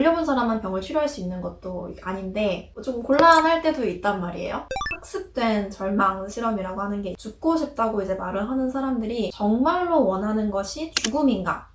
걸려본 사람만 병을 치료할 수 있는 것도 아닌데 좀 곤란할 때도 있단 말이에요. 학습된 절망 실험이라고 하는 게 죽고 싶다고 이제 말을 하는 사람들이 정말로 원하는 것이 죽음인가?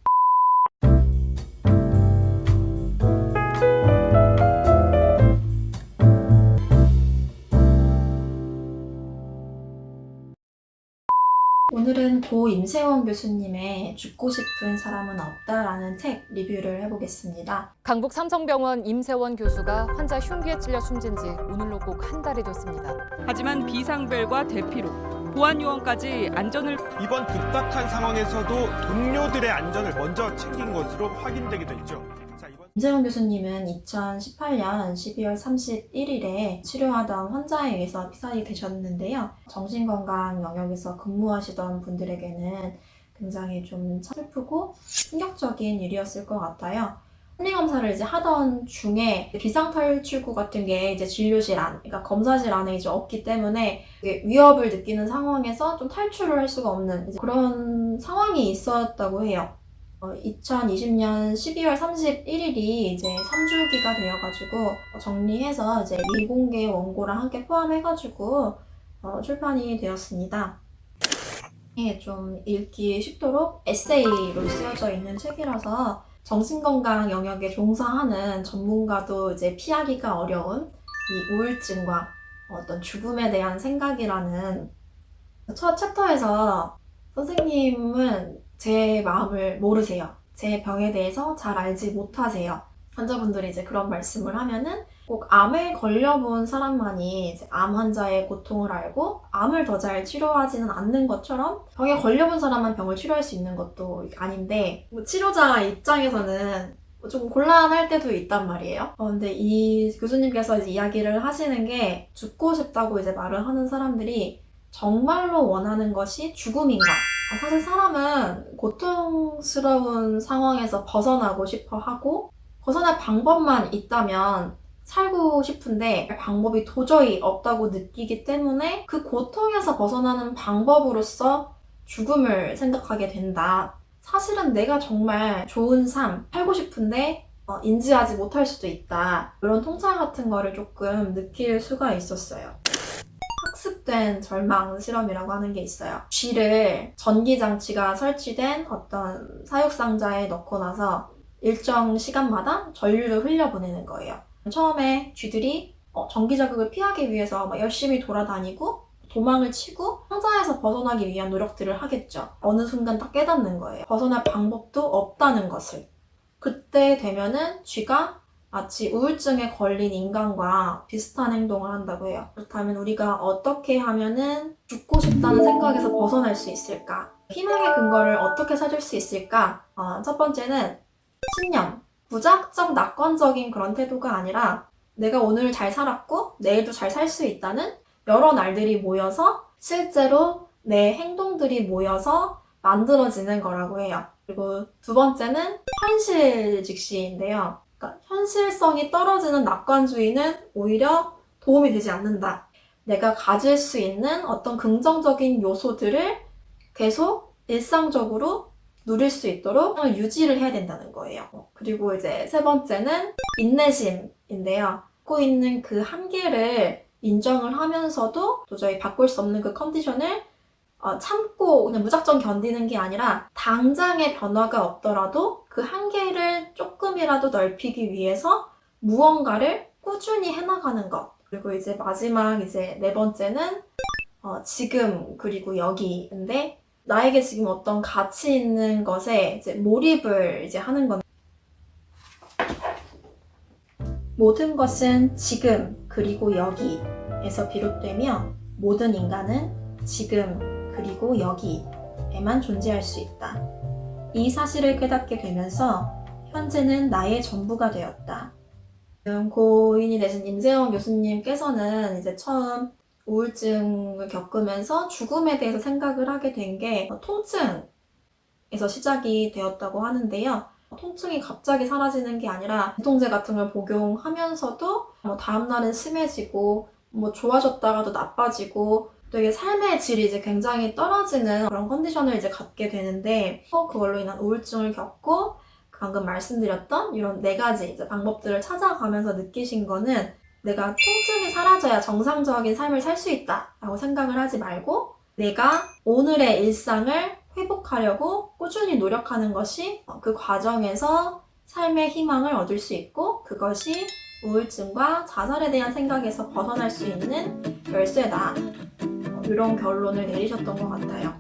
오늘은 고 임세원 교수님의 죽고 싶은 사람은 없다라는 책 리뷰를 해보겠습니다. 강북 삼성병원 임세원 교수가 환자 흉기에 찔려 숨진 지 오늘로 꼭 한 달이 됐습니다. 하지만 비상벨과 대피로 보안요원까지 안전을 이번 급박한 상황에서도 동료들의 안전을 먼저 챙긴 것으로 확인되기도 했죠. 자, 임세원 교수님은 2018년 12월 31일에 치료하던 환자에 의해서 피살이 되셨는데요. 정신건강 영역에서 근무하시던 분들에게는 굉장히 좀 슬프고 충격적인 일이었을 것 같아요. 심리검사를 이제 하던 중에 비상탈출구 같은 게 이제 진료실 안, 그러니까 검사실 안에 이제 없기 때문에 위협을 느끼는 상황에서 좀 탈출을 할 수가 없는 그런 상황이 있었다고 해요. 2020년 12월 31일이 이제 3주기가 되어가지고 정리해서 이제 미공개 원고랑 함께 포함해가지고 출판이 되었습니다. 이게 좀 읽기 쉽도록 에세이로 쓰여져 있는 책이라서 정신건강 영역에 종사하는 전문가도 이제 피하기가 어려운 이 우울증과 어떤 죽음에 대한 생각이라는 첫 챕터에서 선생님은 제 마음을 모르세요. 제 병에 대해서 잘 알지 못하세요. 환자분들이 이제 그런 말씀을 하면은 꼭 암에 걸려본 사람만이 이제 암 환자의 고통을 알고 암을 더 잘 치료하지는 않는 것처럼 병에 걸려본 사람만 병을 치료할 수 있는 것도 아닌데 치료자 입장에서는 좀 곤란할 때도 있단 말이에요. 근데 이 교수님께서 이제 이야기를 하시는 게 죽고 싶다고 이제 말을 하는 사람들이 정말로 원하는 것이 죽음인가? 사실 사람은 고통스러운 상황에서 벗어나고 싶어 하고 벗어날 방법만 있다면 살고 싶은데 방법이 도저히 없다고 느끼기 때문에 그 고통에서 벗어나는 방법으로서 죽음을 생각하게 된다. 사실은 내가 정말 좋은 삶 살고 싶은데 인지하지 못할 수도 있다. 이런 통찰 같은 거를 조금 느낄 수가 있었어요. 학습된 절망 실험이라고 하는 게 있어요. 쥐를 전기장치가 설치된 어떤 사육상자에 넣고 나서 일정 시간마다 전류를 흘려보내는 거예요. 처음에 쥐들이 전기자극을 피하기 위해서 열심히 돌아다니고 도망을 치고 상자에서 벗어나기 위한 노력들을 하겠죠. 어느 순간 딱 깨닫는 거예요. 벗어날 방법도 없다는 것을. 그때 되면은 쥐가 마치 우울증에 걸린 인간과 비슷한 행동을 한다고 해요. 그렇다면 우리가 어떻게 하면은 죽고 싶다는 생각에서 벗어날 수 있을까? 희망의 근거를 어떻게 찾을 수 있을까? 첫 번째는 신념. 무작정 낙관적인 그런 태도가 아니라 내가 오늘 잘 살았고 내일도 잘 살 수 있다는 여러 날들이 모여서 실제로 내 행동들이 모여서 만들어지는 거라고 해요. 그리고 두 번째는 현실 직시인데요. 그러니까 현실성이 떨어지는 낙관주의는 오히려 도움이 되지 않는다. 내가 가질 수 있는 어떤 긍정적인 요소들을 계속 일상적으로 누릴 수 있도록 유지를 해야 된다는 거예요. 그리고 이제 세 번째는 인내심인데요. 갖고 있는 그 한계를 인정을 하면서도 도저히 바꿀 수 없는 그 컨디션을 참고 그냥 무작정 견디는 게 아니라 당장의 변화가 없더라도 그 한계를 조금이라도 넓히기 위해서 무언가를 꾸준히 해나가는 것. 그리고 이제 마지막 이제 네 번째는 지금 그리고 여기인데 나에게 지금 어떤 가치 있는 것에 이제 몰입을 이제 하는 건데 모든 것은 지금 그리고 여기에서 비롯되며 모든 인간은 지금 그리고 여기에만 존재할 수 있다. 이 사실을 깨닫게 되면서 현재는 나의 전부가 되었다. 고인이 되신 임세원 교수님께서는 이제 처음 우울증을 겪으면서 죽음에 대해서 생각을 하게 된 게 통증에서 시작이 되었다고 하는데요. 통증이 갑자기 사라지는 게 아니라 진통제 같은 걸 복용하면서도 다음날은 심해지고 좋아졌다가도 나빠지고 되게 삶의 질이 이제 굉장히 떨어지는 그런 컨디션을 이제 갖게 되는데 그걸로 인한 우울증을 겪고 방금 말씀드렸던 이런 4가지 이제 방법들을 찾아가면서 느끼신 거는 내가 통증이 사라져야 정상적인 삶을 살 수 있다라고 생각을 하지 말고 내가 오늘의 일상을 회복하려고 꾸준히 노력하는 것이 그 과정에서 삶의 희망을 얻을 수 있고 그것이 우울증과 자살에 대한 생각에서 벗어날 수 있는 열쇠다. 이런 결론을 내리셨던 것 같아요.